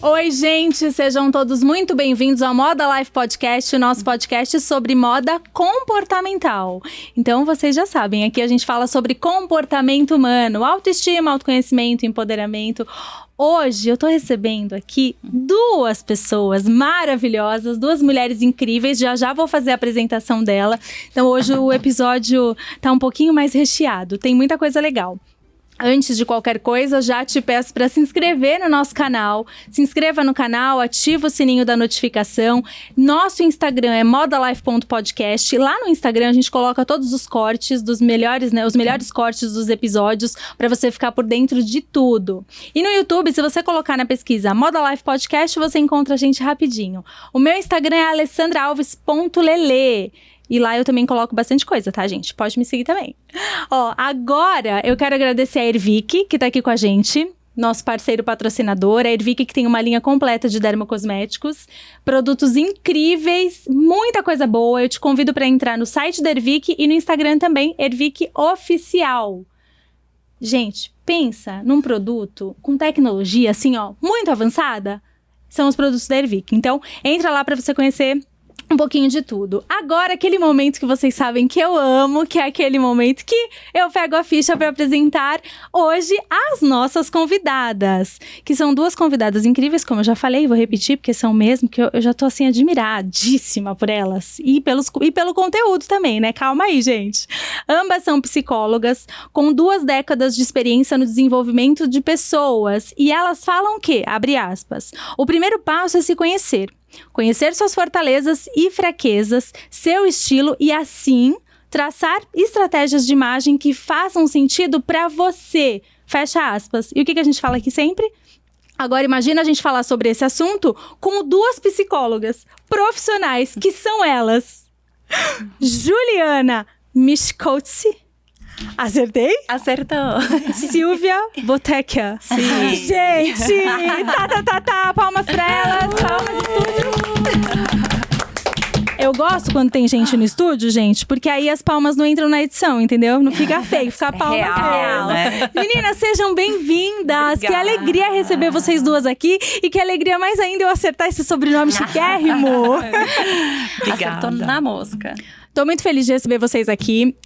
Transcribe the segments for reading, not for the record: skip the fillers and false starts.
Oi, gente! Sejam todos muito bem-vindos ao Moda Life Podcast, o nosso podcast sobre moda comportamental. Então, vocês já sabem, aqui a gente fala sobre comportamento humano, autoestima, autoconhecimento, empoderamento. Hoje eu tô recebendo aqui duas pessoas maravilhosas, duas mulheres incríveis, já vou fazer a apresentação dela. Então hoje o episódio tá um pouquinho mais recheado, tem muita coisa legal. Antes de qualquer coisa, já te peço para se inscrever no nosso canal. Se inscreva no canal, ativa o sininho da notificação. Nosso Instagram é modalife.podcast. Lá no Instagram a gente coloca todos os cortes dos melhores, os melhores cortes dos episódios para você ficar por dentro de tudo. E no YouTube, se você colocar na pesquisa Moda Life Podcast, você encontra a gente rapidinho. O meu Instagram é alessandraalves.lele. E lá eu também coloco bastante coisa, tá, gente? Pode me seguir também. Ó, agora eu quero agradecer a Ervic, que tá aqui com a gente. Nosso parceiro patrocinador. A Ervic, que tem uma linha completa de dermocosméticos. Produtos incríveis, muita coisa boa. Eu te convido para entrar no site da Ervic e no Instagram também, Ervic Oficial. Gente, pensa num produto com tecnologia, assim, ó, muito avançada. São os produtos da Ervic. Então, entra lá para você conhecer um pouquinho de tudo. Agora, aquele momento que vocês sabem que eu amo, que é aquele momento que eu pego a ficha para apresentar hoje as nossas convidadas, que são duas convidadas incríveis, como eu já falei, vou repetir, porque são mesmo, que eu já tô assim admiradíssima por elas e pelo conteúdo também, né? Calma aí, gente. Ambas são psicólogas com 2 décadas de experiência no desenvolvimento de pessoas e elas falam que, abre aspas, o primeiro passo é se conhecer. Conhecer suas fortalezas e fraquezas, seu estilo e assim traçar estratégias de imagem que façam sentido para você. Fecha aspas. E o que a gente fala aqui sempre? Agora imagina a gente falar sobre esse assunto com 2 psicólogas profissionais, que são elas. Juliana Mischkowski. Acertei? Acertou. Silvia Bottecchia. Sim. Gente! Palmas pra elas. Palmas, estúdio. Eu gosto quando tem gente no estúdio, gente, porque aí as palmas não entram na edição, entendeu? Não fica feio, fica a palma real, né? Meninas, sejam bem-vindas. Que alegria receber vocês duas aqui. E que alegria mais ainda eu acertar esse sobrenome chiquérrimo. Acertou na mosca. Tô muito feliz de receber vocês aqui.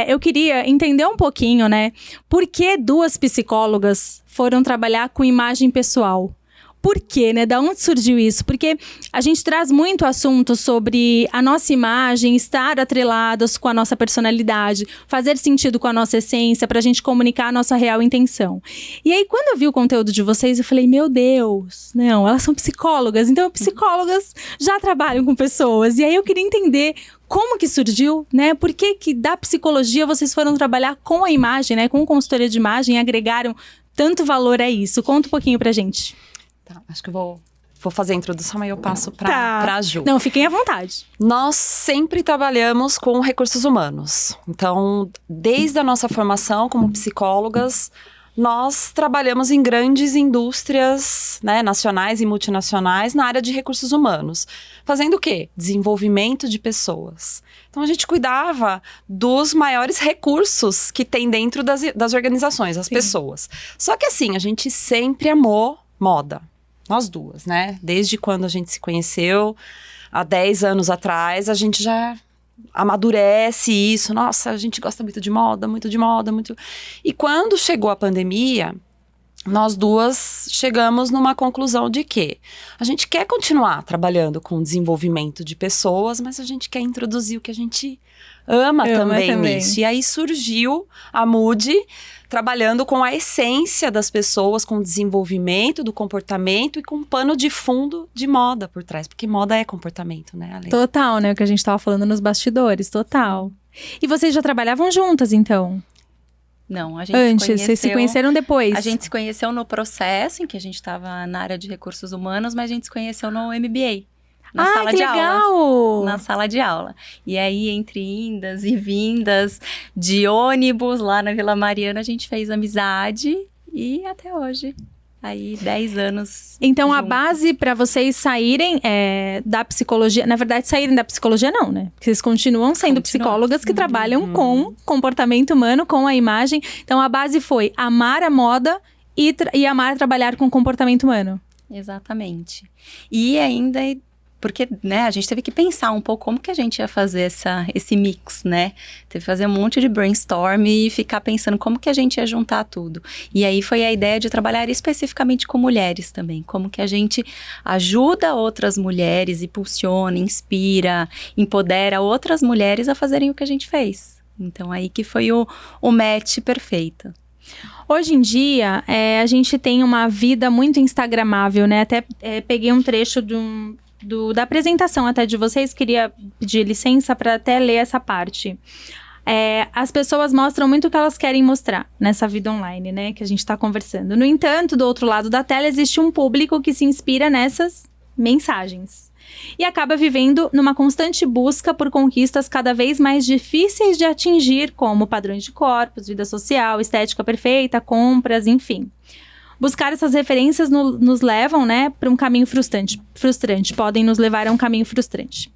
Eu queria entender um pouquinho, né? Por que 2 psicólogas foram trabalhar com imagem pessoal? Por quê, né? Da onde surgiu isso? Porque a gente traz muito assunto sobre a nossa imagem estar atrelados com a nossa personalidade, fazer sentido com a nossa essência, pra gente comunicar a nossa real intenção. E aí, quando eu vi o conteúdo de vocês, eu falei, meu Deus, não, elas são psicólogas, então psicólogas já trabalham com pessoas. E aí eu queria entender como que surgiu, né? Por que da psicologia vocês foram trabalhar com a imagem, né? Com consultoria de imagem, agregaram tanto valor a isso? Conta um pouquinho pra gente. Tá, acho que eu vou fazer a introdução, aí eu passo pra Ju. Não, fiquem à vontade. Nós sempre trabalhamos com recursos humanos. Então, desde a nossa formação como psicólogas, nós trabalhamos em grandes indústrias, né, nacionais e multinacionais na área de recursos humanos. Fazendo o quê? Desenvolvimento de pessoas. Então, a gente cuidava dos maiores recursos que tem dentro das organizações, as pessoas. Só que assim, a gente sempre amou moda. Nós duas, né? Desde quando a gente se conheceu, há 10 anos atrás, a gente já amadurece isso. Nossa, a gente gosta muito de moda, muito de moda, muito... E quando chegou a pandemia, nós duas chegamos numa conclusão de que a gente quer continuar trabalhando com o desenvolvimento de pessoas, mas a gente quer introduzir o que a gente ama também nisso. E aí surgiu a Mood, trabalhando com a essência das pessoas, com o desenvolvimento do comportamento e com um pano de fundo de moda por trás. Porque moda é comportamento, né, Ale? Total, né? O que a gente tava falando nos bastidores, total. E vocês já trabalhavam juntas, então? Não, a gente Antes, vocês se conheceram depois? A gente se conheceu no processo em que a gente estava na área de recursos humanos, mas a gente se conheceu no MBA. Na sala de aula. Na sala de aula. E aí, entre indas e vindas de ônibus lá na Vila Mariana, a gente fez amizade e até hoje. Aí, 10 anos. Então, juntos. A base para vocês saírem da psicologia... Na verdade, saírem da psicologia não, né? Porque vocês continuam sendo psicólogas que trabalham com comportamento humano, com a imagem. Então, a base foi amar a moda e amar trabalhar com comportamento humano. Exatamente. E ainda, porque, né, a gente teve que pensar um pouco como que a gente ia fazer esse mix, né? Teve que fazer um monte de brainstorm e ficar pensando como que a gente ia juntar tudo. E aí foi a ideia de trabalhar especificamente com mulheres também. Como que a gente ajuda outras mulheres, impulsiona, inspira, empodera outras mulheres a fazerem o que a gente fez. Então aí que foi o match perfeito. Hoje em dia, a gente tem uma vida muito instagramável, né? Até peguei um trecho da apresentação até de vocês, queria pedir licença para até ler essa parte. As pessoas mostram muito o que elas querem mostrar nessa vida online, né? Que a gente está conversando. No entanto, do outro lado da tela, existe um público que se inspira nessas mensagens. E acaba vivendo numa constante busca por conquistas cada vez mais difíceis de atingir, como padrões de corpos, vida social, estética perfeita, compras, enfim. Buscar essas referências nos levam, né, para um caminho frustrante. Podem nos levar a um caminho frustrante.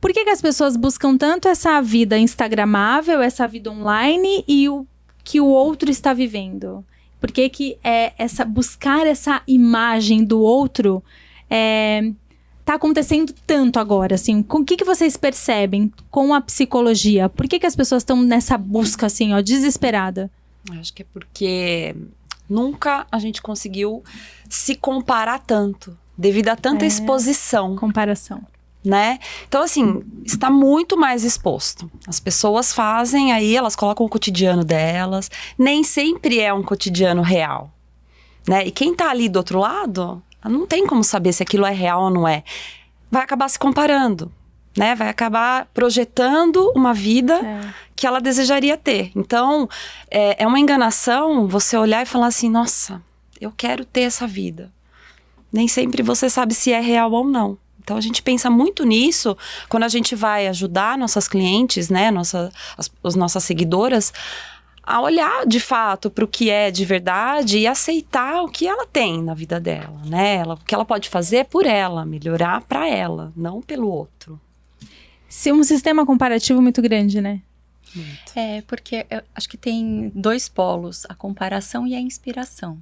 Por que as pessoas buscam tanto essa vida instagramável, essa vida online e o que o outro está vivendo? Por que buscar essa imagem do outro tá acontecendo tanto agora, assim? O que vocês percebem com a psicologia? Por que as pessoas estão nessa busca, assim, ó, desesperada? Acho que é porque nunca a gente conseguiu se comparar tanto, devido a tanta exposição. Comparação. Né? Então, assim, está muito mais exposto. As pessoas fazem, aí elas colocam o cotidiano delas. Nem sempre é um cotidiano real, né? E quem tá ali do outro lado, não tem como saber se aquilo é real ou não é. Vai acabar se comparando, né? Vai acabar projetando uma vida que ela desejaria ter. Então, é uma enganação você olhar e falar assim, nossa, eu quero ter essa vida. Nem sempre você sabe se é real ou não. Então, a gente pensa muito nisso quando a gente vai ajudar nossas clientes, né, as nossas seguidoras, a olhar de fato para o que é de verdade e aceitar o que ela tem na vida dela, né? O que ela pode fazer por ela, melhorar para ela, não pelo outro. Ser um sistema comparativo muito grande, né? Muito. Porque eu acho que tem dois polos, a comparação e a inspiração.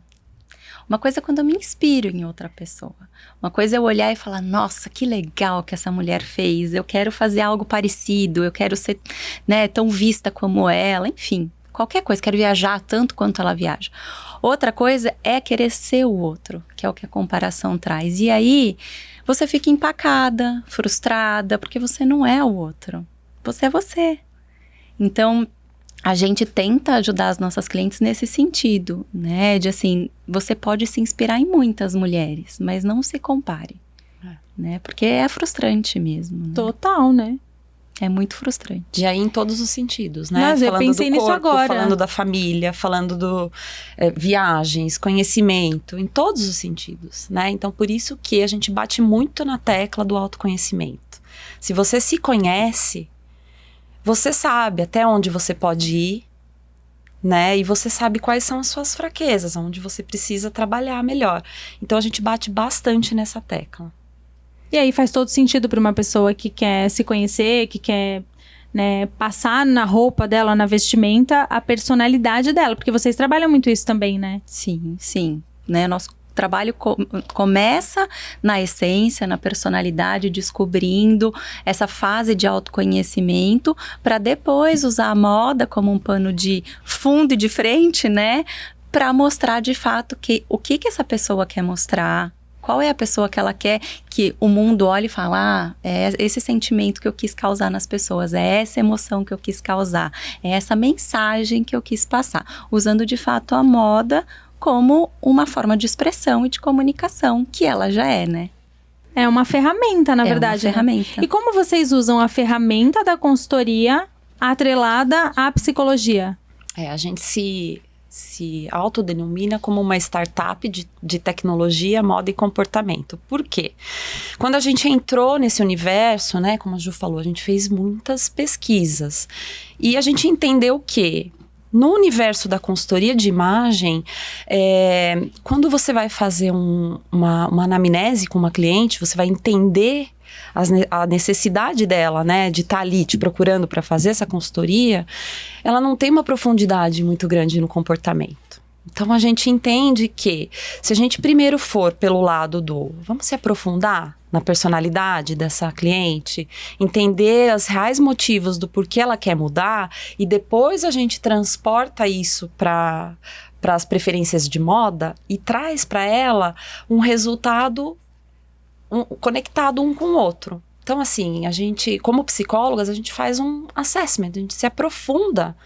Uma coisa é quando eu me inspiro em outra pessoa. Uma coisa é eu olhar e falar, nossa, que legal que essa mulher fez. Eu quero fazer algo parecido, eu quero ser, né, tão vista como ela, enfim. Qualquer coisa, quero viajar tanto quanto ela viaja. Outra coisa é querer ser o outro, que é o que a comparação traz. E aí, você fica empacada, frustrada, porque você não é o outro. Você é você. Então, a gente tenta ajudar as nossas clientes nesse sentido, né? De assim, você pode se inspirar em muitas mulheres, mas não se compare, né? Porque é frustrante mesmo. Né? Total, né? É muito frustrante. E aí em todos os sentidos, né? Mas falando eu pensei do corpo, nisso agora. Falando da família, falando do viagens, conhecimento, em todos os sentidos, né? Então por isso que a gente bate muito na tecla do autoconhecimento. Se você se conhece, você sabe até onde você pode ir, né? E você sabe quais são as suas fraquezas, onde você precisa trabalhar melhor. Então a gente bate bastante nessa tecla. E aí faz todo sentido para uma pessoa que quer se conhecer, que quer, né, passar na roupa dela, na vestimenta, a personalidade dela. Porque vocês trabalham muito isso também, né? Sim, sim. Né? Nosso trabalho começa na essência, na personalidade, descobrindo essa fase de autoconhecimento, para depois usar a moda como um pano de fundo e de frente, né? Para mostrar de fato o que essa pessoa quer mostrar. Qual é a pessoa que ela quer que o mundo olhe e fale, é esse sentimento que eu quis causar nas pessoas, é essa emoção que eu quis causar, é essa mensagem que eu quis passar. Usando de fato a moda como uma forma de expressão e de comunicação, que ela já é, né? É uma ferramenta, na verdade. É uma ferramenta. Né? E como vocês usam a ferramenta da consultoria atrelada à psicologia? A gente se autodenomina como uma startup de tecnologia, moda e comportamento. Por quê? Quando a gente entrou nesse universo, né, como a Ju falou, a gente fez muitas pesquisas. E a gente entendeu que no universo da consultoria de imagem, quando você vai fazer uma anamnese com uma cliente, você vai entender a necessidade dela, né, de estar ali te procurando para fazer essa consultoria, ela não tem uma profundidade muito grande no comportamento. Então, a gente entende que se a gente primeiro for pelo lado vamos se aprofundar na personalidade dessa cliente, entender os reais motivos do porquê ela quer mudar e depois a gente transporta isso para as preferências de moda e traz para ela um resultado conectado um com o outro. Então, assim, a gente, como psicólogas, a gente faz um assessment, a gente se aprofunda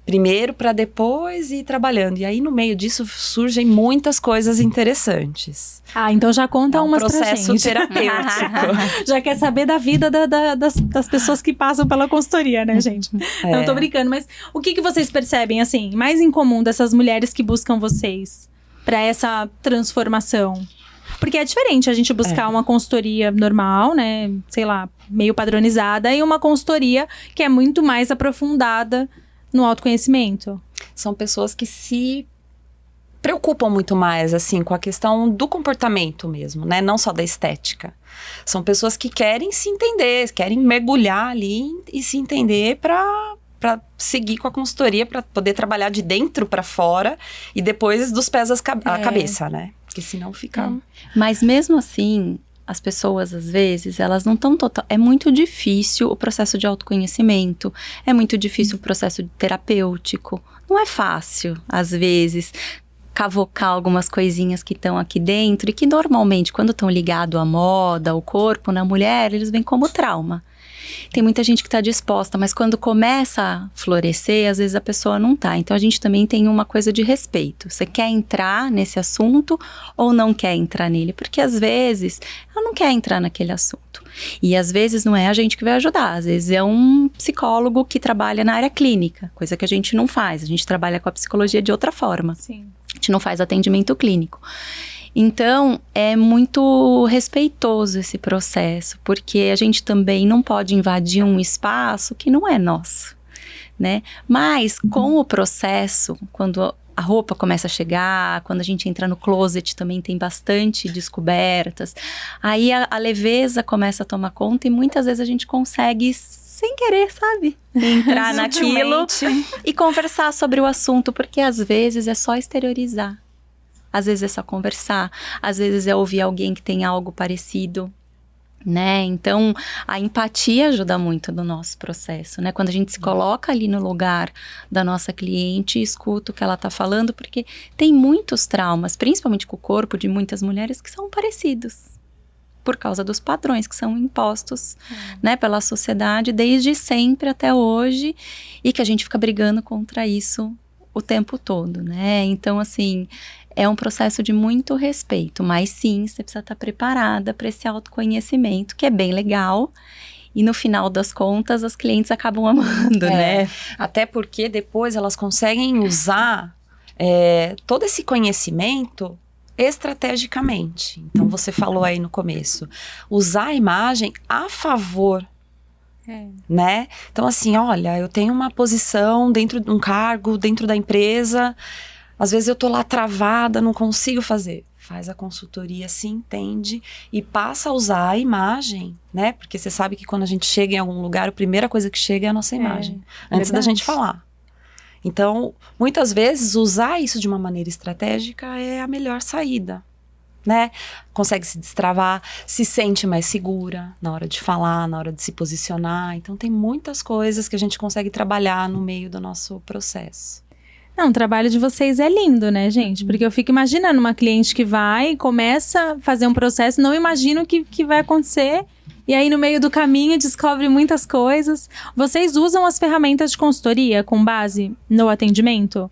primeiro para depois ir trabalhando. E aí, no meio disso, surgem muitas coisas interessantes. Então já conta umas pra gente. É um processo terapêutico. Já quer saber da vida das pessoas que passam pela consultoria, né, gente? Não tô brincando, mas o que vocês percebem, assim, mais em comum dessas mulheres que buscam vocês para essa transformação? Porque é diferente a gente buscar uma consultoria normal, né, sei lá, meio padronizada, e uma consultoria que é muito mais aprofundada no autoconhecimento. São pessoas que se preocupam muito mais, assim, com a questão do comportamento mesmo, né? Não só da estética. São pessoas que querem se entender, querem mergulhar ali e se entender para seguir com a consultoria, para poder trabalhar de dentro para fora e depois dos pés à cabeça, né? Porque senão fica... Mas mesmo assim, as pessoas, às vezes, elas não estão total... É muito difícil o processo de autoconhecimento, é muito difícil o processo terapêutico. Não é fácil, às vezes, cavocar algumas coisinhas que estão aqui dentro e que normalmente, quando estão ligados à moda, ao corpo, na mulher, eles vêm como trauma. Tem muita gente que está disposta, mas quando começa a florescer, às vezes a pessoa não tá. Então, a gente também tem uma coisa de respeito. Você quer entrar nesse assunto ou não quer entrar nele? Porque, às vezes, ela não quer entrar naquele assunto. E, às vezes, não é a gente que vai ajudar. Às vezes, é um psicólogo que trabalha na área clínica, coisa que a gente não faz. A gente trabalha com a psicologia de outra forma. Sim. A gente não faz atendimento clínico. Então, é muito respeitoso esse processo, porque a gente também não pode invadir um espaço que não é nosso, né? Mas, com o processo, quando a roupa começa a chegar, quando a gente entra no closet também tem bastante descobertas, aí a leveza começa a tomar conta e muitas vezes a gente consegue, sem querer, sabe? Entrar naquilo e conversar sobre o assunto, porque às vezes é só exteriorizar. Às vezes é só conversar, às vezes é ouvir alguém que tem algo parecido, né? Então, a empatia ajuda muito no nosso processo, né? Quando a gente se coloca ali no lugar da nossa cliente e escuta o que ela está falando, porque tem muitos traumas, principalmente com o corpo de muitas mulheres, que são parecidos, por causa dos padrões que são impostos, né, pela sociedade desde sempre até hoje, e que a gente fica brigando contra isso o tempo todo, né? Então, assim, é um processo de muito respeito, mas sim, você precisa estar preparada para esse autoconhecimento, que é bem legal. E no final das contas, as clientes acabam amando, né? Até porque depois elas conseguem usar todo esse conhecimento estrategicamente. Então, você falou aí no começo, usar a imagem a favor, né? Então, assim, olha, eu tenho uma posição dentro de um cargo, dentro da empresa, às vezes eu tô lá travada, não consigo fazer. Faz a consultoria, se entende e passa a usar a imagem, né? Porque você sabe que quando a gente chega em algum lugar, a primeira coisa que chega é a nossa imagem, antes da gente falar. Então, muitas vezes, usar isso de uma maneira estratégica é a melhor saída, né? Consegue se destravar, se sente mais segura na hora de falar, na hora de se posicionar. Então, tem muitas coisas que a gente consegue trabalhar no meio do nosso processo. Não, o trabalho de vocês é lindo, né, gente? Porque eu fico imaginando uma cliente que vai, começa a fazer um processo, não imagino o que vai acontecer, e aí no meio do caminho descobre muitas coisas. Vocês usam as ferramentas de consultoria com base no atendimento?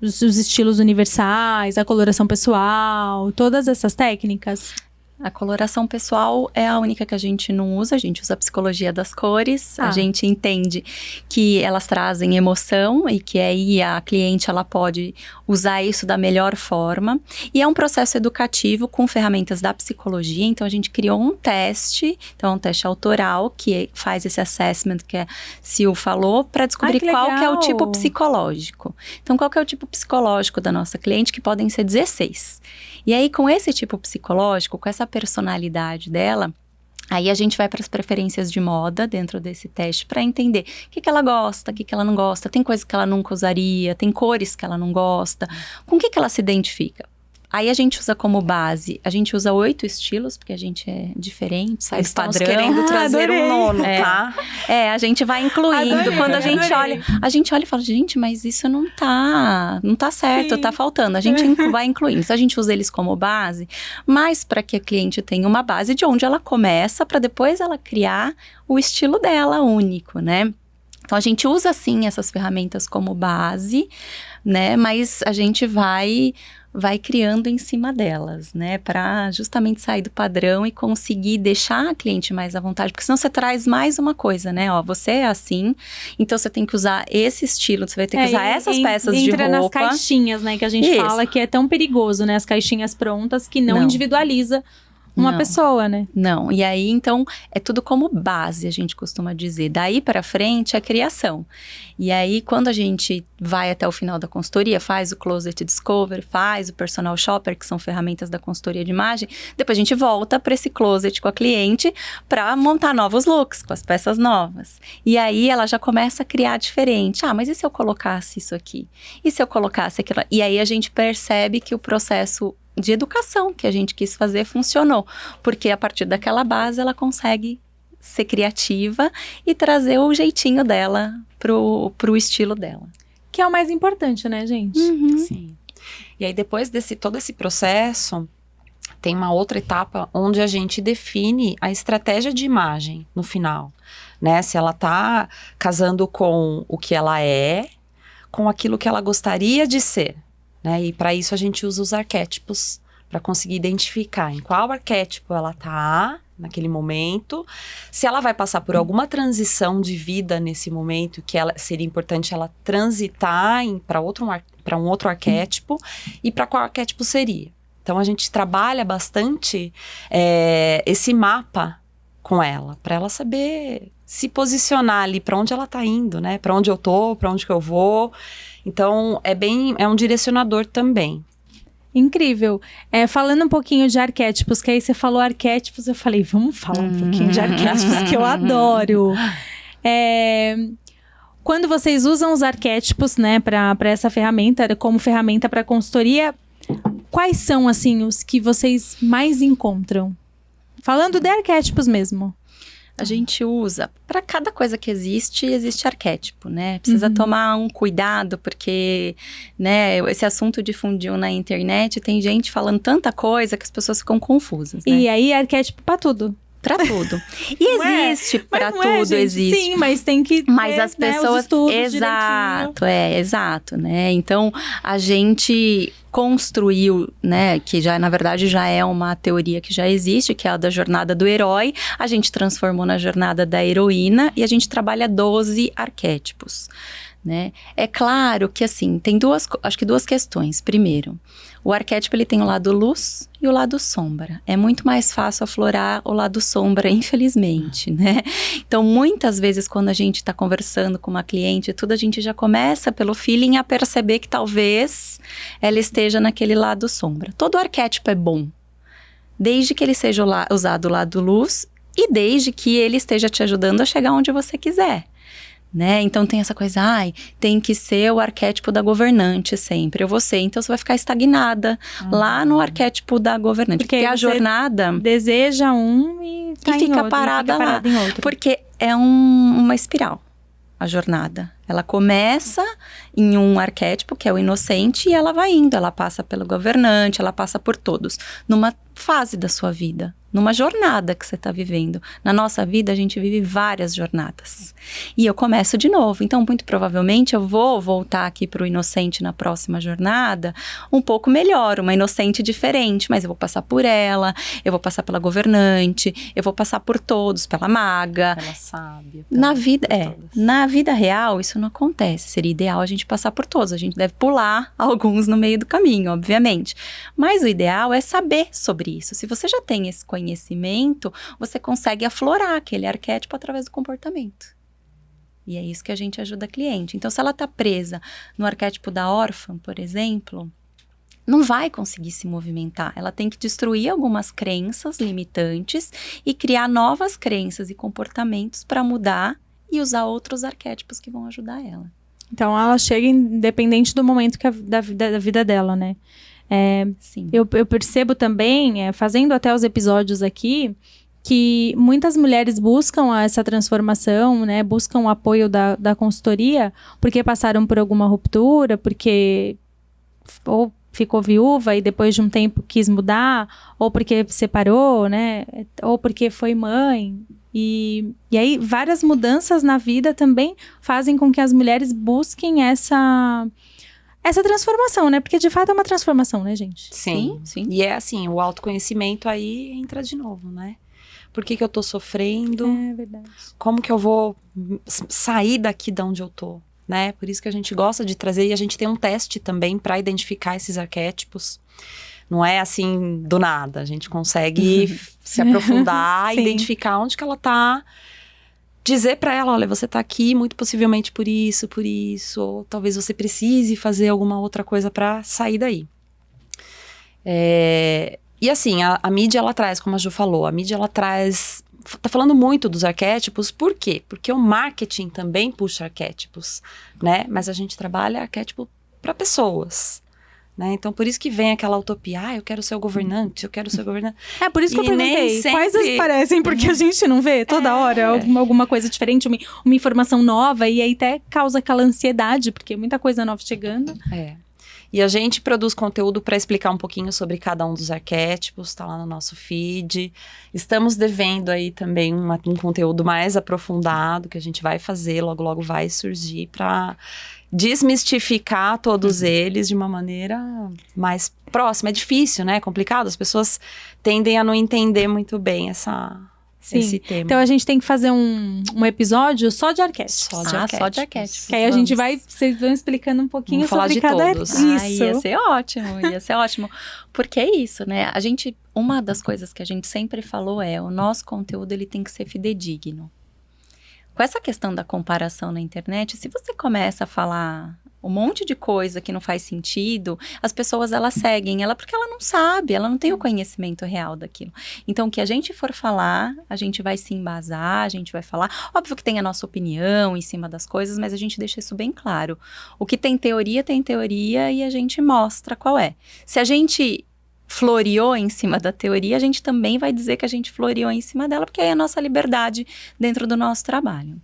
Os estilos universais, a coloração pessoal, todas essas técnicas? A coloração pessoal é a única que a gente não usa, a gente usa a psicologia das cores, a gente entende que elas trazem emoção e que aí a cliente ela pode usar isso da melhor forma. E é um processo educativo com ferramentas da psicologia, então a gente criou um teste, então é um teste autoral que faz esse assessment que a Sil falou, para descobrir qual que é o tipo psicológico. Então qual que é o tipo psicológico da nossa cliente, que podem ser 16. E aí, com esse tipo psicológico, com essa personalidade dela, Aí a gente vai para as preferências de moda dentro desse teste para entender o que ela gosta, o que ela não gosta. Tem coisas que ela nunca usaria, tem cores que ela não gosta. Com o que ela se identifica? Aí a gente usa como base, a gente usa 8 estilos, porque a gente é diferente, sai do padrão. Estamos querendo trazer adorei. um nono, tá? A gente vai incluindo. Adorei, Quando a gente adorei. olha, e fala, gente, mas isso não tá certo, Sim. tá faltando. A gente vai incluindo. Então a gente usa eles como base, mas para que a cliente tenha uma base de onde ela começa, para depois ela criar o estilo dela único, né? Então a gente usa sim essas ferramentas como base, né? Mas a gente vai criando em cima delas, né? Para justamente sair do padrão e conseguir deixar a cliente mais à vontade. Porque senão você traz mais uma coisa, né? Ó, você é assim, então você tem que usar esse estilo, você vai ter que usar essas peças de roupa. Entra nas caixinhas, né? Que a gente fala que é tão perigoso, né? As caixinhas prontas que não individualiza uma pessoa, né? Não, e aí então é tudo como base, a gente costuma dizer. Daí para frente é criação. E aí quando a gente vai até o final da consultoria, faz o Closet Discover, faz o Personal Shopper, que são ferramentas da consultoria de imagem, depois a gente volta para esse closet com a cliente para montar novos looks, com as peças novas. E aí ela já começa a criar diferente. Ah, mas e se eu colocasse isso aqui? E se eu colocasse aquilo? E aí a gente percebe que o processo de educação que a gente quis fazer funcionou, porque a partir daquela base ela consegue ser criativa e trazer o jeitinho dela pro estilo dela. Que é o mais importante, né, gente? Sim. E aí depois todo esse processo, tem uma outra etapa onde a gente define a estratégia de imagem no final, né? Se ela tá casando com o que ela é, com aquilo que ela gostaria de ser. Né? E para isso a gente usa os arquétipos para conseguir identificar em qual arquétipo ela tá naquele momento, se ela vai passar por alguma transição de vida nesse momento, que seria importante ela transitar para um outro arquétipo, e para qual arquétipo seria. Então a gente trabalha bastante esse mapa com ela, para ela saber se posicionar ali para onde ela tá indo, né? Para onde eu tô, para onde que eu vou. Então, é um direcionador também. Incrível. Falando um pouquinho de arquétipos, que aí você falou arquétipos, eu falei, vamos falar um pouquinho de arquétipos, que eu adoro. Quando vocês usam os arquétipos, né, para essa ferramenta, como ferramenta para consultoria, quais são, assim, os que vocês mais encontram? Falando de arquétipos mesmo. A gente usa, para cada coisa que existe arquétipo, né? Precisa tomar um cuidado, porque, né, esse assunto difundiu na internet, tem gente falando tanta coisa que as pessoas ficam confusas, né? E aí, arquétipo para tudo. Para tudo. E existe, para tudo existe. Sim, mas tem que ter, mas as pessoas, né, os estudos exato, exato, né? Então, a gente construiu, né, que já, na verdade, já é uma teoria que já existe, que é a da jornada do herói, a gente transformou na jornada da heroína e a gente trabalha 12 arquétipos, né? É claro que, assim, tem acho que duas questões. Primeiro, o arquétipo, ele tem o lado luz e o lado sombra. É muito mais fácil aflorar o lado sombra, infelizmente, né? Então, muitas vezes, quando a gente está conversando com uma cliente e tudo, a gente já começa pelo feeling a perceber que talvez ela esteja naquele lado sombra. Todo arquétipo é bom, desde que ele seja usado o lado luz e desde que ele esteja te ajudando a chegar onde você quiser. Né? Então tem essa coisa, tem que ser o arquétipo da governante sempre, eu vou ser, então você vai ficar estagnada lá no arquétipo da governante, porque a jornada deseja um e fica parada lá, em outro. Porque é uma espiral, a jornada. Ela começa em um arquétipo, que é o inocente, e ela vai indo, ela passa pelo governante, ela passa por todos, numa fase da sua vida, numa jornada que você está vivendo. Na nossa vida, a gente vive várias jornadas. E eu começo de novo. Então, muito provavelmente, eu vou voltar aqui para o inocente na próxima jornada um pouco melhor, uma inocente diferente. Mas eu vou passar por ela, eu vou passar pela governante, eu vou passar por todos, pela maga. Pela sábia. Na vida real, isso não acontece. Seria ideal a gente passar por todos. A gente deve pular alguns no meio do caminho, obviamente. Mas o ideal é saber sobre isso. Se você já tem esse conhecimento, você consegue aflorar aquele arquétipo através do comportamento. E é isso que a gente ajuda a cliente. Então, se ela está presa no arquétipo da órfã, por exemplo, não vai conseguir se movimentar. Ela tem que destruir algumas crenças limitantes e criar novas crenças e comportamentos para mudar e usar outros arquétipos que vão ajudar ela. Então, ela chega independente do momento da vida dela, né? Sim. Eu percebo também, fazendo até os episódios aqui, que muitas mulheres buscam essa transformação, né? Buscam o apoio da consultoria porque passaram por alguma ruptura, porque ou ficou viúva e depois de um tempo quis mudar, ou porque separou, né? Ou porque foi mãe. E aí, várias mudanças na vida também fazem com que as mulheres busquem essa transformação, né? Porque de fato é uma transformação, né, gente? Sim. E é assim, o autoconhecimento aí entra de novo, né? Por que eu tô sofrendo? É verdade. Como que eu vou sair daqui de onde eu tô? Né? Por isso que a gente gosta de trazer, e a gente tem um teste também para identificar esses arquétipos. Não é assim do nada, a gente consegue se aprofundar e identificar onde que ela tá, dizer para ela, olha, você tá aqui muito possivelmente por isso, ou talvez você precise fazer alguma outra coisa para sair daí. E assim, a mídia ela traz, como a Ju falou, tá falando muito dos arquétipos, por quê? Porque o marketing também puxa arquétipos, né? Mas a gente trabalha arquétipo para pessoas, né? Então, por isso que vem aquela utopia, eu quero ser o governante, eu quero ser o governante. É, por isso que eu perguntei, sempre... quais parecem, porque a gente não vê toda hora alguma coisa diferente, uma informação nova, e aí até causa aquela ansiedade, porque muita coisa nova chegando. E a gente produz conteúdo para explicar um pouquinho sobre cada um dos arquétipos, tá lá no nosso feed. Estamos devendo aí também um conteúdo mais aprofundado, que a gente vai fazer, logo vai surgir, para desmistificar todos eles de uma maneira mais próxima. É difícil, né? É complicado, as pessoas tendem a não entender muito bem esse tema. Então a gente tem que fazer um episódio só de arquétipos. Só de arquétipos. Que aí a gente vocês vão explicando um pouquinho sobre cada arquétipo. Ia ser ótimo. Porque é isso, né? Uma das coisas que a gente sempre falou o nosso conteúdo ele tem que ser fidedigno. Com essa questão da comparação na internet, se você começa a falar um monte de coisa que não faz sentido, as pessoas, elas seguem ela porque ela não sabe, ela não tem o conhecimento real daquilo. Então, o que a gente for falar, a gente vai se embasar, a gente vai falar. Óbvio que tem a nossa opinião em cima das coisas, mas a gente deixa isso bem claro. O que tem teoria e a gente mostra qual é. Se a gente floreou em cima da teoria, a gente também vai dizer que a gente floreou em cima dela, porque aí é a nossa liberdade dentro do nosso trabalho.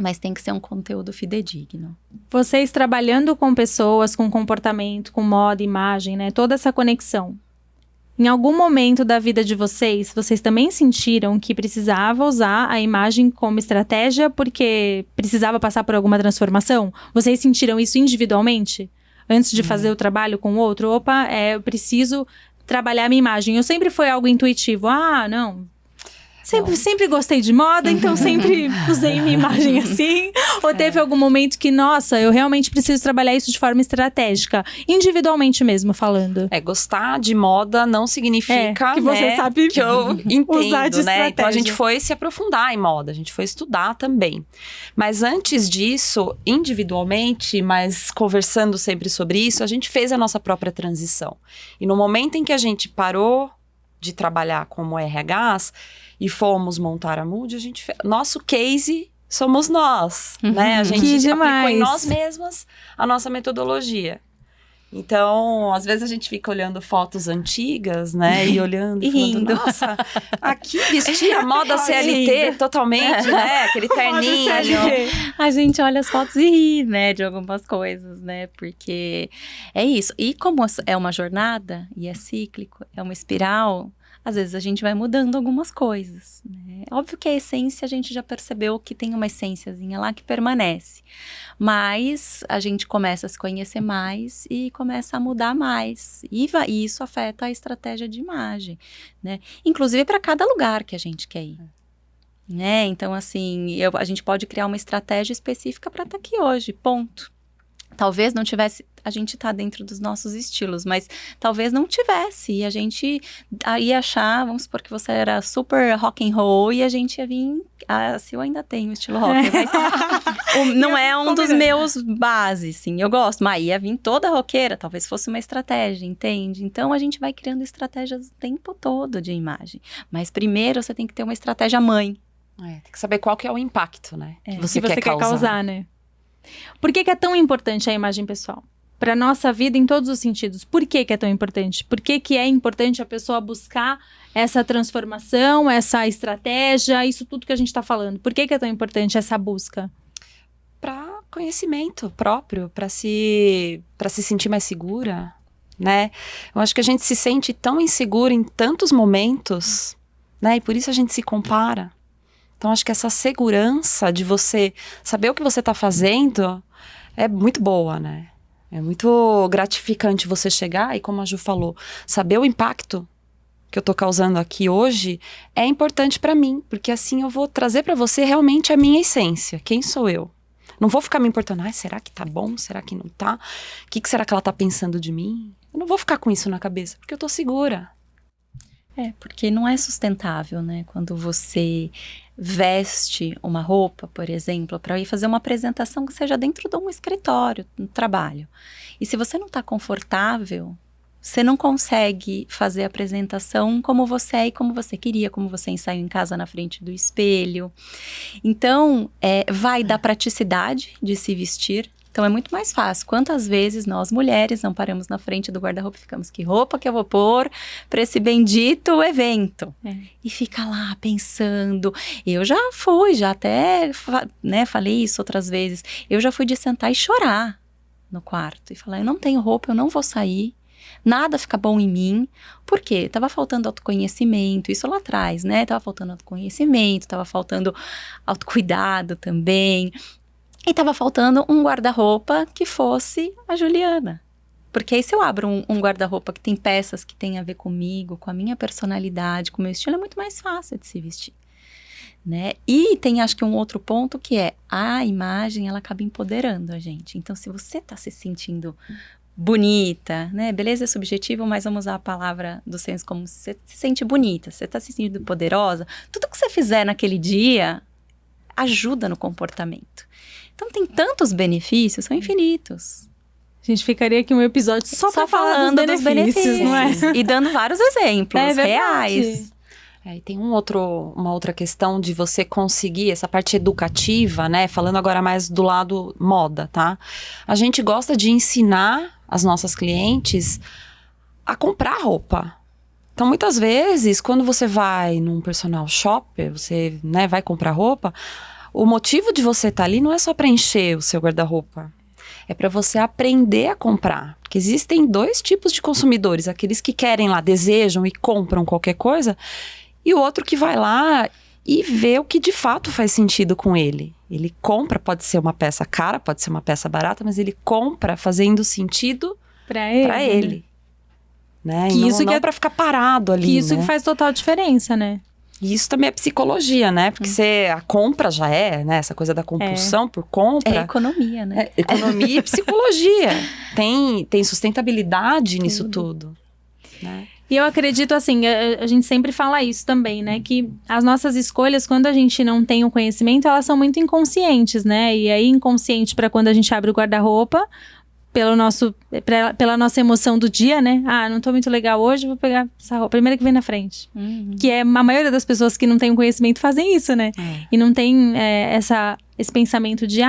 Mas tem que ser um conteúdo fidedigno. Vocês trabalhando com pessoas, com comportamento, com moda, imagem, né? Toda essa conexão. Em algum momento da vida de vocês também sentiram que precisava usar a imagem como estratégia porque precisava passar por alguma transformação? Vocês sentiram isso individualmente? Antes de fazer o trabalho com o outro? Eu preciso trabalhar a minha imagem. Eu sempre foi algo intuitivo. Não... Sempre gostei de moda, então sempre usei minha imagem assim. Ou teve algum momento que, nossa, eu realmente preciso trabalhar isso de forma estratégica. Individualmente mesmo, falando. Gostar de moda não significa que você sabe que eu entendo, usar de né? Então a gente estratégia. foi se aprofundar em moda, a gente foi estudar também. Mas antes disso, individualmente, mas conversando sempre sobre isso, a gente fez a nossa própria transição. E no momento em que a gente parou de trabalhar como RHs e fomos montar a Mood, nosso case somos nós, né? A gente aplicou em nós mesmas a nossa metodologia. Então, às vezes a gente fica olhando fotos antigas, né? E olhando e falando, rindo. Nossa, aqui vestia a moda CLT totalmente, né? Aquele terninho. A gente olha as fotos e ri, né? De algumas coisas, né? Porque é isso. E como é uma jornada e é cíclico, é uma espiral... Às vezes a gente vai mudando algumas coisas, né? Óbvio que a essência a gente já percebeu que tem uma essênciazinha lá que permanece. Mas a gente começa a se conhecer mais e começa a mudar mais. E isso afeta a estratégia de imagem, né? Inclusive para cada lugar que a gente quer ir. Né? Então, assim, a gente pode criar uma estratégia específica para estar aqui hoje, ponto. Talvez não tivesse, a gente tá dentro dos nossos estilos, mas talvez não tivesse, e a gente ia achar, vamos supor que você era super rock and roll, e a gente ia vir, se eu ainda tenho estilo rock, mas não é um dos meus bases, sim. Eu gosto, mas ia vir toda roqueira, talvez fosse uma estratégia, entende? Então, a gente vai criando estratégias o tempo todo de imagem. Mas primeiro, você tem que ter uma estratégia mãe. Tem que saber qual que é o impacto, né? Que você, quer causar, né? Por que é tão importante a imagem pessoal? Para nossa vida em todos os sentidos. Por que é tão importante? Por que é importante a pessoa buscar essa transformação, essa estratégia, isso tudo que a gente está falando? Por que é tão importante essa busca? Para conhecimento próprio, para se sentir mais segura, né? Eu acho que a gente se sente tão insegura em tantos momentos, né? E por isso a gente se compara. Então, acho que essa segurança de você saber o que você está fazendo é muito boa, né? É muito gratificante você chegar e, como a Ju falou, saber o impacto que eu tô causando aqui hoje é importante para mim, porque assim eu vou trazer para você realmente a minha essência, quem sou eu. Não vou ficar me importando, será que tá bom, será que não tá? O que será que ela tá pensando de mim? Eu não vou ficar com isso na cabeça, porque eu tô segura. Porque não é sustentável, né? Quando você veste uma roupa, por exemplo, para ir fazer uma apresentação que seja dentro de um escritório, no trabalho. E se você não está confortável, você não consegue fazer a apresentação como você é e como você queria, como você ensaiou em casa na frente do espelho. Então, vai da praticidade de se vestir. Então, é muito mais fácil. Quantas vezes nós, mulheres, não paramos na frente do guarda-roupa e ficamos, que roupa que eu vou pôr para esse bendito evento? E fica lá pensando. Eu já fui, já até falei isso outras vezes. Eu já fui de sentar e chorar no quarto. E falar, eu não tenho roupa, eu não vou sair. Nada fica bom em mim. Por quê? Tava faltando autoconhecimento, isso lá atrás, né? Tava faltando autoconhecimento, tava faltando autocuidado também. E tava faltando um guarda-roupa que fosse a Juliana. Porque aí se eu abro um guarda-roupa que tem peças que tem a ver comigo, com a minha personalidade, com o meu estilo, é muito mais fácil de se vestir, né? E tem, acho que um outro ponto que é a imagem, ela acaba empoderando a gente. Então, se você tá se sentindo bonita, né? Beleza é subjetivo, mas vamos usar a palavra do senso comum. Você se sente bonita, você tá se sentindo poderosa, tudo que você fizer naquele dia ajuda no comportamento. Então, tem tantos benefícios, são infinitos. A gente ficaria aqui um episódio só pra falando dos benefícios, não é? E dando vários exemplos reais. E tem uma outra questão de você conseguir essa parte educativa, né? Falando agora mais do lado moda, tá? A gente gosta de ensinar as nossas clientes a comprar roupa. Então, muitas vezes, quando você vai num personal shopper, você, né, vai comprar roupa, o motivo de você estar ali não é só para encher o seu guarda-roupa. É para você aprender a comprar. Porque existem dois tipos de consumidores. Aqueles que querem lá, desejam e compram qualquer coisa. E o outro que vai lá e vê o que de fato faz sentido com ele. Ele compra, pode ser uma peça cara, pode ser uma peça barata, mas ele compra fazendo sentido para ele. Né? Que isso não para ficar parado ali. Que isso, né? Que faz total diferença, né? E isso também é psicologia, né? Porque a compra já né? Essa coisa da compulsão por compra. É economia, né? Economia e psicologia. Tem sustentabilidade nisso tudo, né? E eu acredito, assim, a gente sempre fala isso também, né? Que as nossas escolhas, quando a gente não tem o conhecimento, elas são muito inconscientes, né? E aí, inconsciente para quando a gente abre o guarda-roupa, pela nossa emoção do dia, né? Não tô muito legal hoje, vou pegar essa roupa, primeira que vem na frente. Que é a maioria das pessoas que não tem o conhecimento fazem isso, né? E não tem esse pensamento de,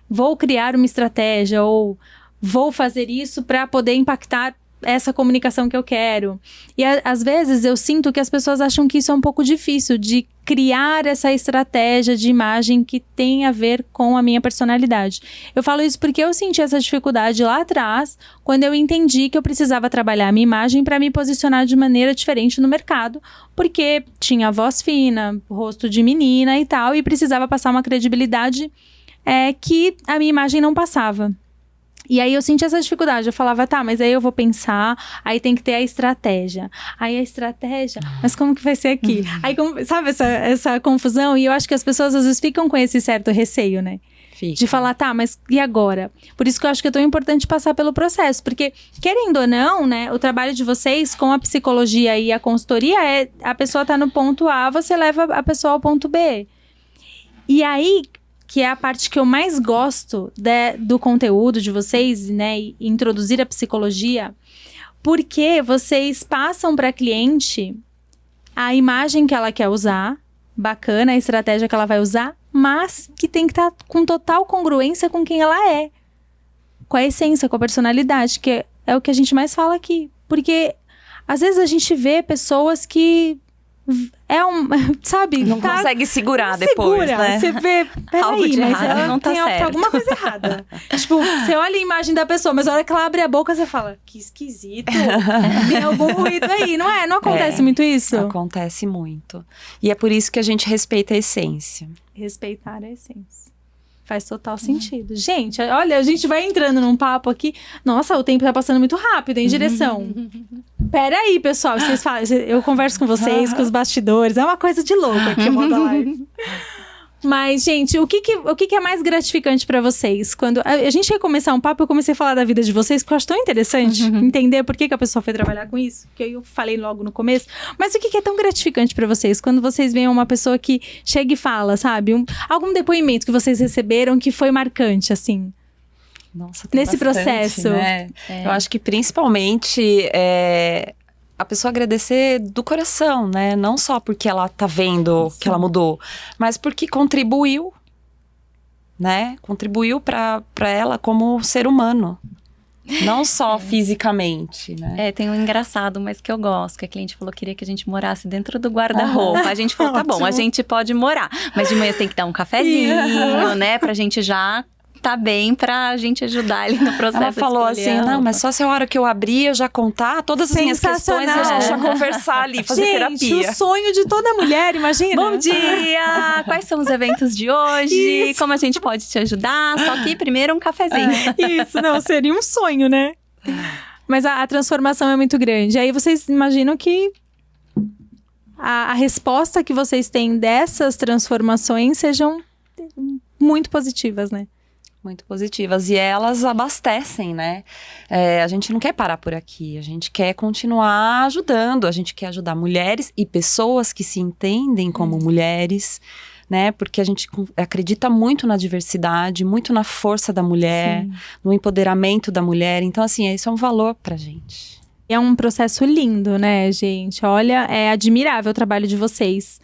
vou criar uma estratégia ou vou fazer isso para poder impactar essa comunicação que eu quero. E às vezes eu sinto que as pessoas acham que isso é um pouco difícil, de criar essa estratégia de imagem que tem a ver com a minha personalidade. Eu falo isso porque eu senti essa dificuldade lá atrás, quando eu entendi que eu precisava trabalhar a minha imagem para me posicionar de maneira diferente no mercado, porque tinha voz fina, rosto de menina e tal, e precisava passar uma credibilidade que a minha imagem não passava. E aí eu senti essa dificuldade, eu falava, mas aí eu vou pensar, aí tem que ter a estratégia. Aí a estratégia, mas como que vai ser aqui? Aí, sabe essa confusão? E eu acho que as pessoas às vezes ficam com esse certo receio, né? Fica. De falar, mas e agora? Por isso que eu acho que é tão importante passar pelo processo, porque querendo ou não, né, o trabalho de vocês com a psicologia e a consultoria a pessoa tá no ponto A, você leva a pessoa ao ponto B. E aí, que é a parte que eu mais gosto do conteúdo de vocês, né? E introduzir a psicologia, porque vocês passam para a cliente a imagem que ela quer usar, bacana a estratégia que ela vai usar, mas que tem que estar com total congruência com quem ela é. Com a essência, com a personalidade, que é o que a gente mais fala aqui. Porque, às vezes, a gente vê pessoas que... sabe? Não consegue segurar depois, né? Você vê, Algo de peraí, mas errado ela não tá tem certo. alguma coisa errada. Tipo, você olha a imagem da pessoa, mas a hora que ela abre a boca, você fala, que esquisito. Tem algum ruído aí, não é? Não acontece muito isso? Acontece muito. E é por isso que a gente respeita a essência. Respeitar a essência. Faz total sentido. Gente, olha, a gente vai entrando num papo aqui. Nossa, o tempo tá passando muito rápido, em direção. Peraí, pessoal, vocês falam, eu converso com vocês, com os bastidores. É uma coisa de louco aqui, o Moda Live. Mas, gente, o que é mais gratificante pra vocês? Quando a gente ia começar um papo, eu comecei a falar da vida de vocês, porque eu acho tão interessante entender por que a pessoa foi trabalhar com isso, que eu falei logo no começo. Mas o que é tão gratificante pra vocês? Quando vocês veem uma pessoa que chega e fala, sabe? Algum depoimento que vocês receberam que foi marcante, assim. Nossa, tem Nesse bastante, processo. Né? Eu acho que principalmente a pessoa agradecer do coração, né? Não só porque ela tá vendo que ela mudou, mas porque contribuiu, né? Contribuiu pra ela como ser humano. Não só fisicamente, né? Tem um engraçado, mas que eu gosto, que a cliente falou que queria que a gente morasse dentro do guarda-roupa. A gente falou, tá bom, a gente pode morar, mas de manhã você tem que dar um cafezinho, né? Pra gente já tá bem, pra gente ajudar ali no processo. Ela falou assim, não, mas só se a hora que eu abrir, eu já contar todas as minhas questões e a gente já conversar ali, fazer terapia. O sonho de toda mulher, imagina. Bom dia! Quais são os eventos de hoje? Isso. Como a gente pode te ajudar? Só que primeiro um cafezinho. Isso, não, seria um sonho, né? Mas a transformação é muito grande. Aí vocês imaginam que a resposta que vocês têm dessas transformações sejam muito positivas, né? Muito positivas. E elas abastecem, né? A gente não quer parar por aqui. A gente quer continuar ajudando. A gente quer ajudar mulheres e pessoas que se entendem como mulheres, né? Porque a gente acredita muito na diversidade, muito na força da mulher, no empoderamento da mulher. Então, assim, isso é um valor pra gente. É um processo lindo, né, gente? Olha, é admirável o trabalho de vocês.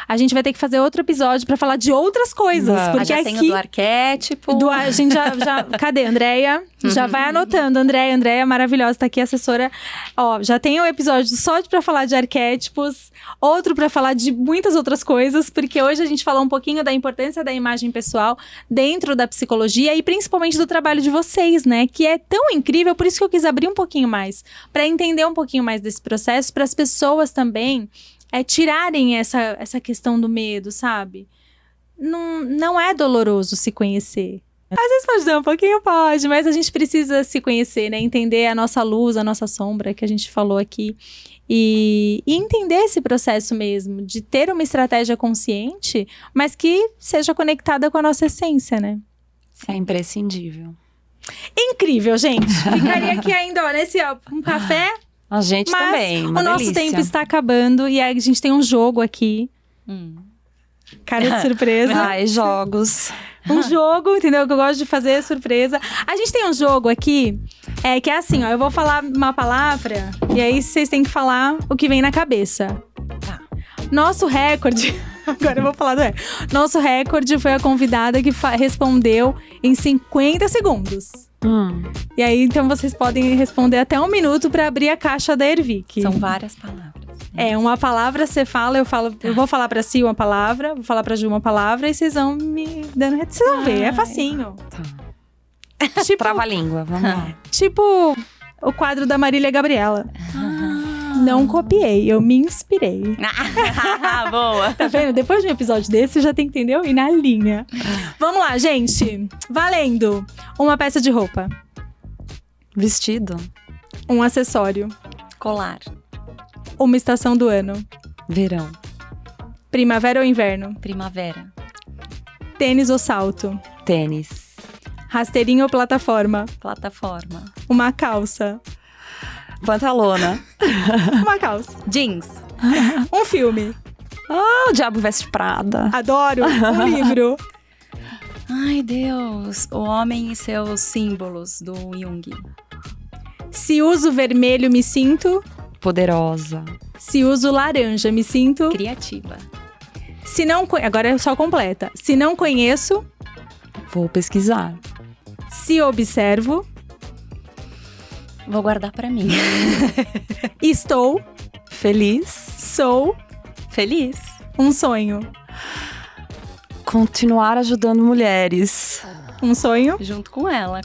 A gente vai ter que fazer outro episódio pra falar de outras coisas. Porque já aqui, tem o do arquétipo. a gente já cadê, Andréia? Já vai anotando. Andréia maravilhosa, tá aqui, assessora. Ó, já tem um episódio só pra falar de arquétipos. Outro pra falar de muitas outras coisas. Porque hoje a gente falou um pouquinho da importância da imagem pessoal dentro da psicologia. E principalmente do trabalho de vocês, né? Que é tão incrível, por isso que eu quis abrir um pouquinho mais. Pra entender um pouquinho mais desse processo. Para as pessoas também tirarem essa questão do medo, sabe? Não é doloroso se conhecer. Às vezes pode dar um pouquinho, pode, mas a gente precisa se conhecer, né? Entender a nossa luz, a nossa sombra, que a gente falou aqui. E entender esse processo mesmo, de ter uma estratégia consciente, mas que seja conectada com a nossa essência, né? É imprescindível. Incrível, gente. Ficaria aqui ainda, ó, nesse, ó, um café. A gente mas também, uma o nosso delícia. tempo está acabando e a gente tem um jogo aqui. Cara de surpresa. Ai, jogos. Um jogo, entendeu? Que eu gosto de fazer surpresa. A gente tem um jogo aqui, que é assim, ó. Eu vou falar uma palavra e aí vocês têm que falar o que vem na cabeça. Tá. Nosso recorde... Agora eu vou falar do recorde. Nosso recorde foi a convidada que respondeu em 50 segundos. E aí, então, vocês podem responder até 1 minuto pra abrir a caixa da Ervic. São várias palavras. Uma palavra você fala, eu falo. Eu vou falar pra si uma palavra, vou falar pra Ju uma palavra e vocês vão me dando. Vocês vão ver, é facinho. Tá. Tipo, Trava-língua, vamos lá. tipo o quadro da Marília Gabriela. Não copiei, eu me inspirei. Boa! Tá vendo? Depois de um episódio desse, você já tem que entender e na linha. Vamos lá, gente. Valendo. Uma peça de roupa. Vestido. Um acessório. Colar. Uma estação do ano. Verão. Primavera ou inverno. Primavera. Tênis ou salto. Tênis. Rasteirinho ou plataforma. Plataforma. Uma calça. Pantalona. Uma calça. Jeans. Um filme. O Diabo Veste Prada. Adoro. Um livro. Ai, Deus. O homem e seus símbolos do Jung. Se uso vermelho, me sinto. Poderosa. Se uso laranja, me sinto. Criativa. Se não... Agora é só completa. Se não conheço. Vou pesquisar. Se observo. Vou guardar pra mim. Estou. Feliz. Sou. Feliz. Um sonho. Continuar ajudando mulheres. Um sonho. Junto com ela.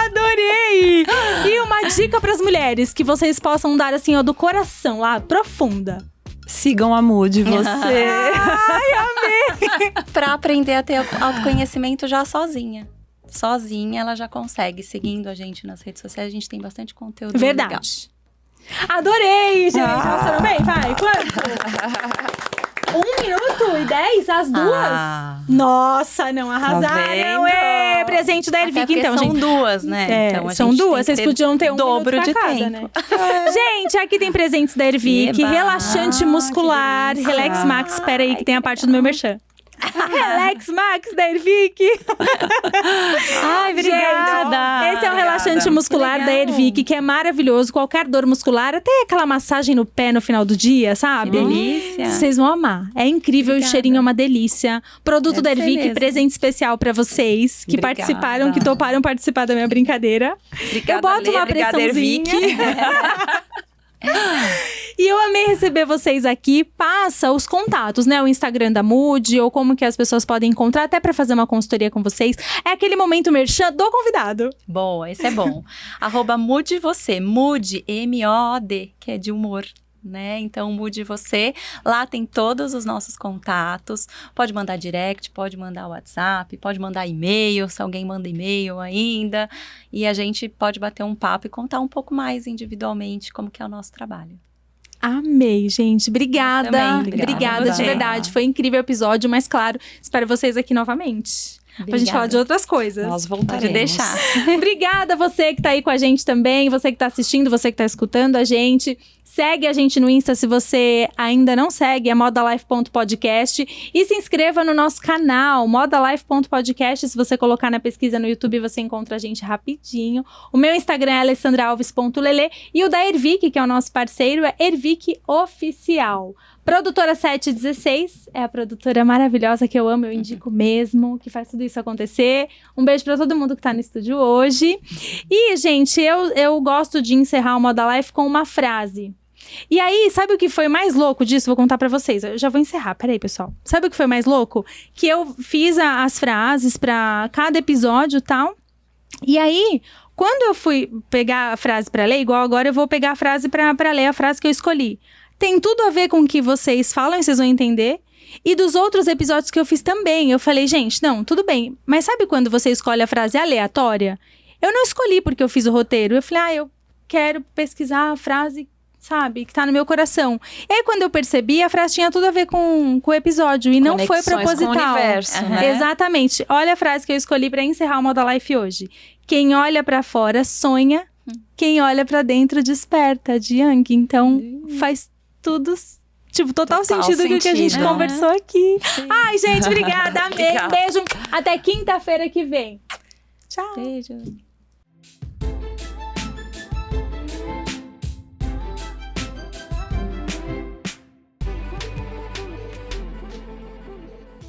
Adorei! E uma dica pras mulheres que vocês possam dar assim, ó, do coração, lá, profunda. Sigam a Mood, você. Ai, amei! Pra aprender a ter autoconhecimento já sozinha. Sozinha ela já consegue. Seguindo a gente nas redes sociais, a gente tem bastante conteúdo legal. Verdade. Adorei, gente! Nossa, bem, vai, quanto? 1 minuto e 10, as duas? Nossa, não arrasaram! vendo? Presente da Ervic, então, são gente. duas, né? Então, a são gente duas, tem vocês que ter podiam ter um dobro minuto de pra cada, tempo. né? Gente, aqui tem presentes da Ervic, Eba! relaxante muscular, que delícia. Relax Max, espera aí que tem a parte do meu merchan. Relax Max da Ervic. Ai, obrigada! Gente, esse é um relaxante muscular Que da legal. Ervic, que é maravilhoso. Qualquer dor muscular, até aquela massagem no pé no final do dia, sabe? Que delícia. Vocês vão amar. É incrível, Obrigada. o cheirinho é uma delícia. Produto da Deve ser Ervic, mesmo. presente especial pra vocês que Obrigada. participaram, que toparam participar da minha brincadeira. Obrigada, Eu boto uma obrigada, pressãozinha. Ervic. E eu amei receber vocês aqui. Passa os contatos, né? O Instagram da Mood, ou como que as pessoas podem encontrar, até pra fazer uma consultoria com vocês. É aquele momento merchan do convidado. Boa, esse é bom. @mude você, Mude, M-O-D, que é de humor. Né? Então, Mude você. Lá tem todos os nossos contatos. Pode mandar direct, pode mandar WhatsApp, pode mandar e-mail, se alguém manda e-mail ainda. E a gente pode bater um papo e contar um pouco mais individualmente como que é o nosso trabalho. Amei, gente. Obrigada. Nós também, Obrigada obrigada de você. verdade. Foi incrível o episódio, mas claro, espero vocês aqui novamente. Pra gente falar de outras coisas. Nós voltaremos. Pode deixar. Obrigada você que tá aí com a gente também, você que tá assistindo, você que tá escutando a gente. Segue a gente no Insta se você ainda não segue, é modalife.podcast. E se inscreva no nosso canal, modalife.podcast. Se você colocar na pesquisa no YouTube, você encontra a gente rapidinho. O meu Instagram é alessandraalves.lele e o da Ervic, que é o nosso parceiro, é Ervic Oficial. Produtora 716 é a produtora maravilhosa que eu amo, eu indico mesmo, que faz tudo isso acontecer. Um beijo pra todo mundo que tá no estúdio hoje. E, gente, eu gosto de encerrar o Moda Life com uma frase. E aí, sabe o que foi mais louco disso? Vou contar pra vocês. Eu já vou encerrar, peraí, pessoal. Sabe o que foi mais louco? Que eu fiz as frases pra cada episódio e tal. E aí, quando eu fui pegar a frase pra ler, igual agora eu vou pegar a frase pra ler a frase que eu escolhi. Tem tudo a ver com o que vocês falam, e vocês vão entender. E dos outros episódios que eu fiz também. Eu falei, gente, não, tudo bem. Mas sabe quando você escolhe a frase aleatória? Eu não escolhi porque eu fiz o roteiro. Eu falei, eu quero pesquisar a frase, sabe, que tá no meu coração. E aí, quando eu percebi, a frase tinha tudo a ver com o episódio. E não foi Conexões proposital. com o universo, né? Exatamente. Olha a frase que eu escolhi pra encerrar o Moda Life hoje. Quem olha pra fora sonha. Quem olha pra dentro desperta, de Jung. Então, faz tudo, tipo, total sentido com o que a gente sentido, né? conversou aqui. Ai, gente, obrigada. Amei. Obrigada. Beijo. Até quinta-feira que vem. Tchau. Beijo.